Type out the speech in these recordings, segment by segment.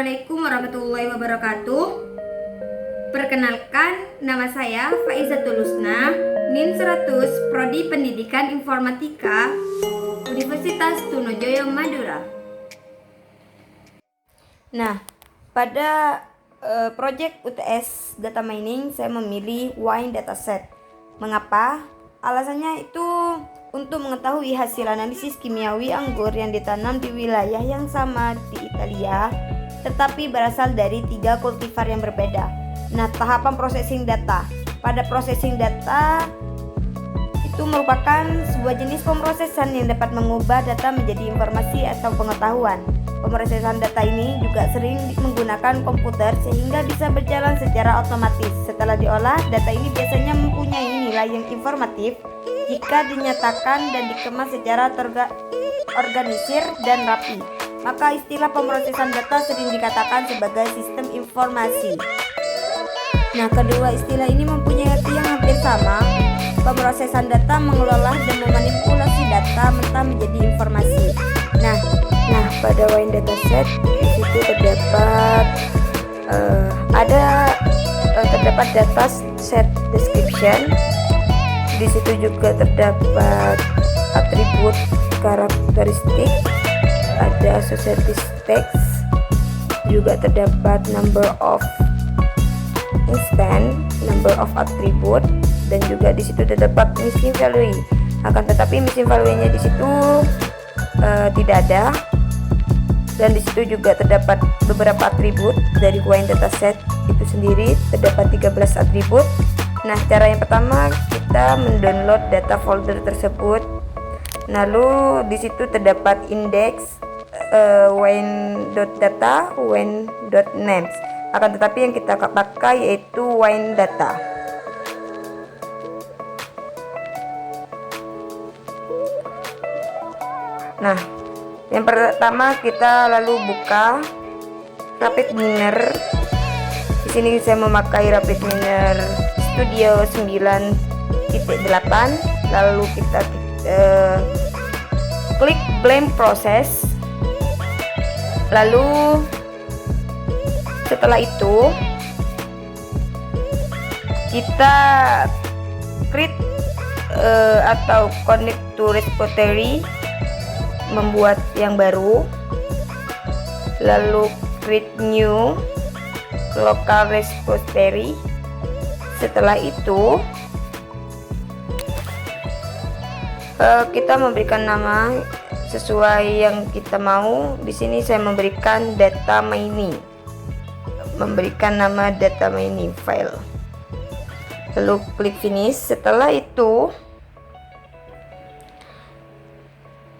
Assalamualaikum warahmatullahi wabarakatuh. Perkenalkan, nama saya Faizatul Husna, NIM 100, Prodi Pendidikan Informatika, Universitas Trunojoyo Madura. Nah, pada proyek UTS Data Mining saya memilih wine dataset. Mengapa? Alasannya itu untuk mengetahui hasil analisis kimiawi anggur yang ditanam di wilayah yang sama di Italia, tetapi berasal dari 3 kultivar yang berbeda. Nah, tahapan processing data. Pada processing data itu merupakan sebuah jenis pemrosesan yang dapat mengubah data menjadi informasi atau pengetahuan. Pemrosesan data ini juga sering menggunakan komputer sehingga bisa berjalan secara otomatis. Setelah diolah, data ini biasanya mempunyai nilai yang informatif jika dinyatakan dan dikemas secara terorganisir dan rapi. Maka istilah pemrosesan data sering dikatakan sebagai sistem informasi. Nah, kedua istilah ini mempunyai arti yang hampir sama. Pemrosesan data mengelola dan memanipulasi data mentah menjadi informasi. Nah, pada wine dataset di situ terdapat data set description. Di situ juga terdapat atribut karakteristik, ada associative text, juga terdapat number of instance, number of attribute, dan juga di situ terdapat missing value. Akan tetapi missing value-nya di situ tidak ada. Dan di situ juga terdapat beberapa atribut dari wine dataset itu sendiri, terdapat 13 atribut. Nah, cara yang pertama kita mendownload data folder tersebut. Lalu di situ terdapat indeks wine.data, wine.names. Akan tetapi yang kita pakai yaitu wine data. Nah, yang pertama kita lalu buka Rapid Miner. Di sini saya memakai Rapid Miner Studio 9.8. Lalu kita klik Blend Process. Lalu setelah itu kita create atau connect to repository, membuat yang baru. Lalu create new local repository. Setelah itu kita memberikan nama sesuai yang kita mau. Di sini saya memberikan data mining, memberikan nama data mining file. Lalu klik finish. Setelah itu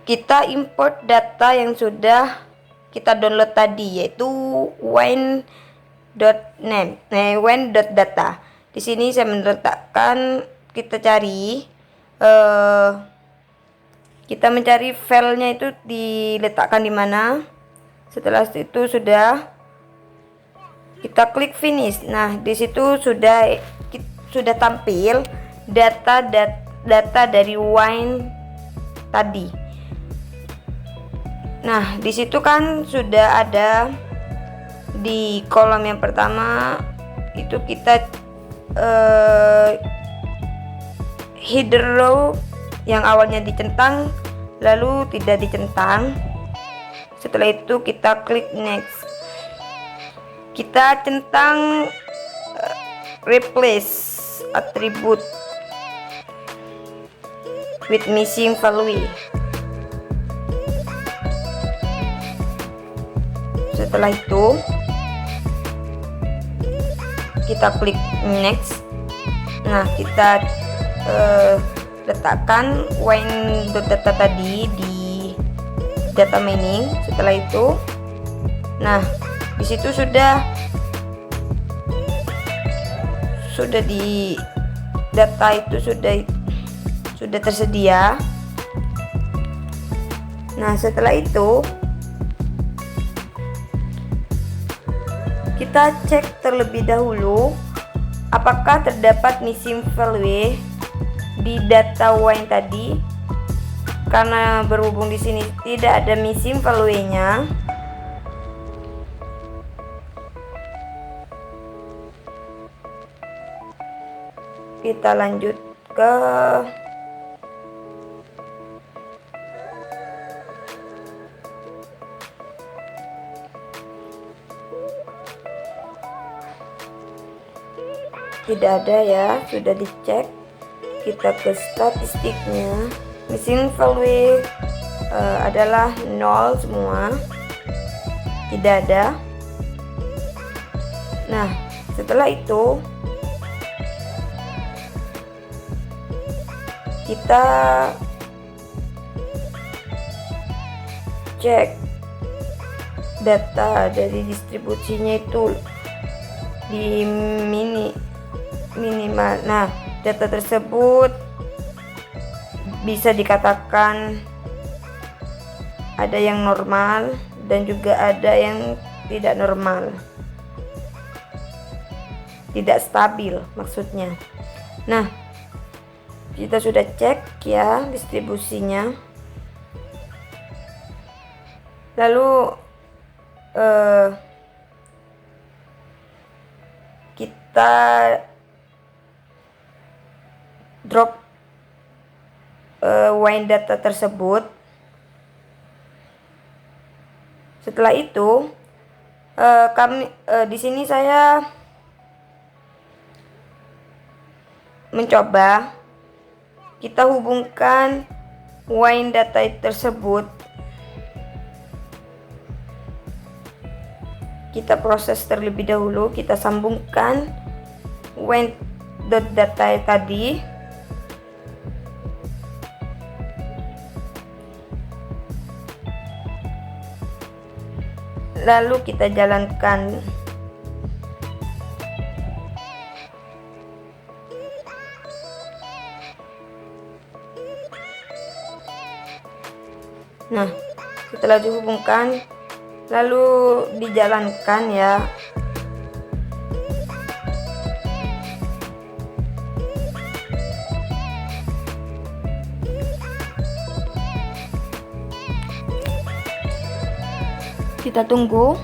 kita import data yang sudah kita download tadi, yaitu wine.data. Di sini saya meletakkan, kita mencari filenya itu diletakkan di mana. Setelah itu sudah kita klik finish. Nah, di situ sudah tampil data dari wine tadi. Nah, di situ kan sudah ada di kolom yang pertama itu kita header row yang awalnya dicentang lalu tidak dicentang. Setelah itu kita klik next. Kita centang replace attribute with missing value. Setelah itu kita klik next. Nah, kita letakkan wine.data tadi di data mining. Setelah itu, nah, di situ sudah di data itu sudah tersedia. Nah, setelah itu kita cek terlebih dahulu apakah terdapat missing value di data wine tadi. Karena berhubung di sini tidak ada missing value-nya, kita lanjut ke tidak ada ya, sudah dicek. Kita ke statistiknya, missing value adalah 0 semua, tidak ada. Nah, setelah itu kita cek data dari distribusinya itu di minimal. Nah, data tersebut bisa dikatakan ada yang normal dan juga ada yang tidak normal, tidak stabil maksudnya. Nah, kita sudah cek ya distribusinya. Lalu kita drop wine data tersebut. Setelah itu kami di sini saya mencoba kita hubungkan wine data tersebut, kita proses terlebih dahulu, kita sambungkan wine data tadi. Lalu kita jalankan. Nah, setelah dihubungkan lalu dijalankan ya. Kita tunggu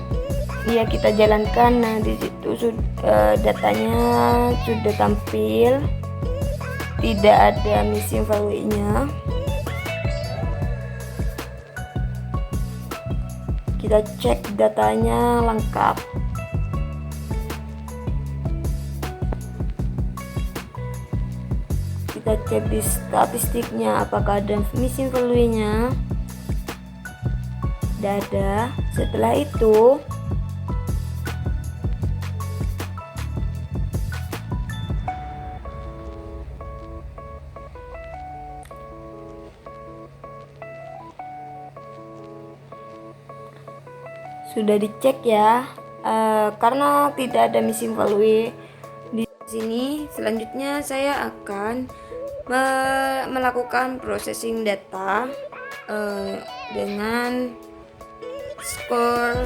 ya, kita jalankan. Nah, di situ datanya sudah tampil, tidak ada missing value-nya. Kita cek datanya lengkap. Kita cek di statistiknya apakah ada missing value-nya. Tidak ada. Setelah itu sudah dicek ya, karena tidak ada missing value di sini. Selanjutnya saya akan melakukan processing data dengan skor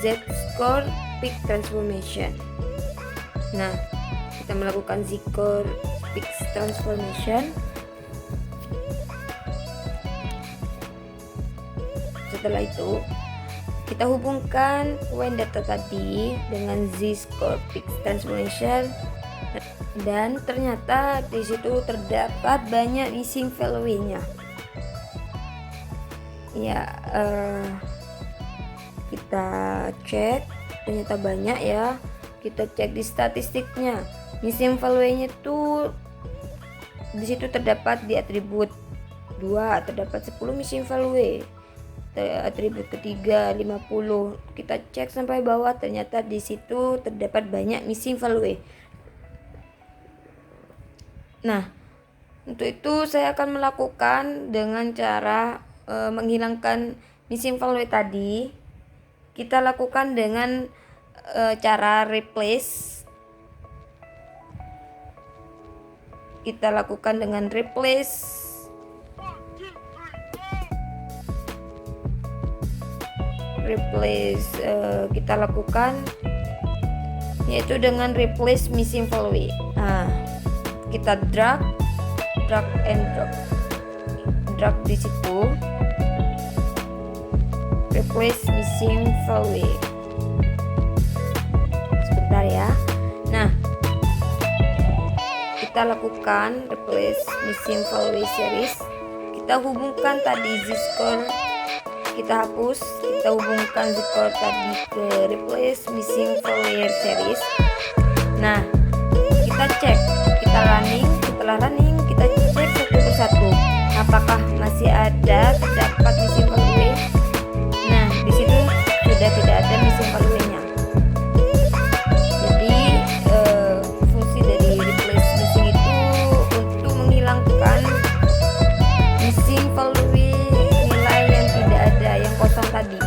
Z-score peak transformation. Nah, kita melakukan Z-score peak transformation. Setelah itu kita hubungkan wine data tadi dengan Z-score peak transformation, dan ternyata di situ terdapat banyak missing value-nya. Ya, kita cek ternyata banyak ya. Kita cek di statistiknya, missing value-nya itu di situ terdapat di atribut 2 terdapat 10 missing value. Atribut ketiga 50. Kita cek sampai bawah, ternyata di situ terdapat banyak missing value. Nah, untuk itu saya akan melakukan dengan cara menghilangkan missing value tadi. Kita lakukan dengan cara replace. Kita lakukan dengan replace. Kita lakukan yaitu dengan replace missing value. Nah, kita drag and drag di situ, replace missing value. sebentar ya. Nah, kita lakukan replace missing value series. Kita hubungkan tadi z-score, kita hapus, kita hubungkan z-score tadi ke replace missing value series. Nah, kita cek, kita running, setelah running kita cek satu persatu apakah masih ada terdapat missing value. Nah, di situ sudah tidak ada missing value-nya. Jadi fungsi dari replace missing itu untuk menghilangkan missing value nilai yang tidak ada, yang kosong tadi.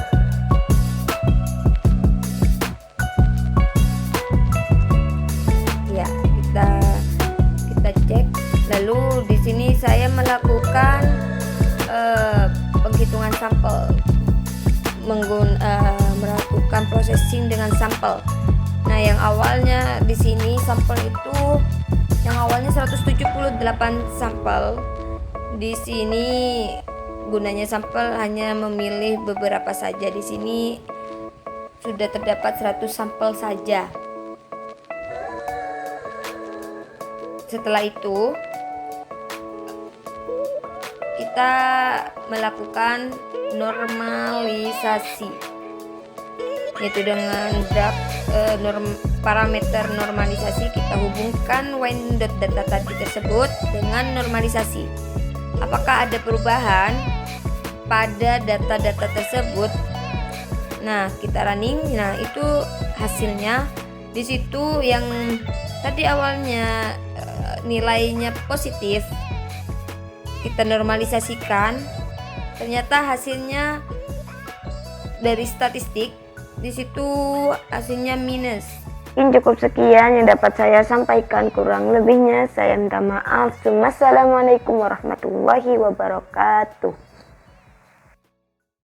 Ya, kita cek. Lalu di sini saya melakukan penghitungan sampel, melakukan processing dengan sampel. Nah, yang awalnya di sini sampel itu yang awalnya 178 sampel. Di sini gunanya sampel hanya memilih beberapa saja. Di sini sudah terdapat 100 sampel saja. Setelah itu kita melakukan normalisasi, yaitu dengan parameter normalisasi kita hubungkan wine.data tadi tersebut dengan normalisasi. Apakah ada perubahan pada data-data tersebut? Nah, kita running. Nah, itu hasilnya. Di situ yang tadi awalnya nilainya positif, kita normalisasikan, ternyata hasilnya dari statistik di situ hasilnya minus. Ini cukup sekian yang dapat saya sampaikan, kurang lebihnya saya minta maaf. Wassalamualaikum warahmatullahi wabarakatuh.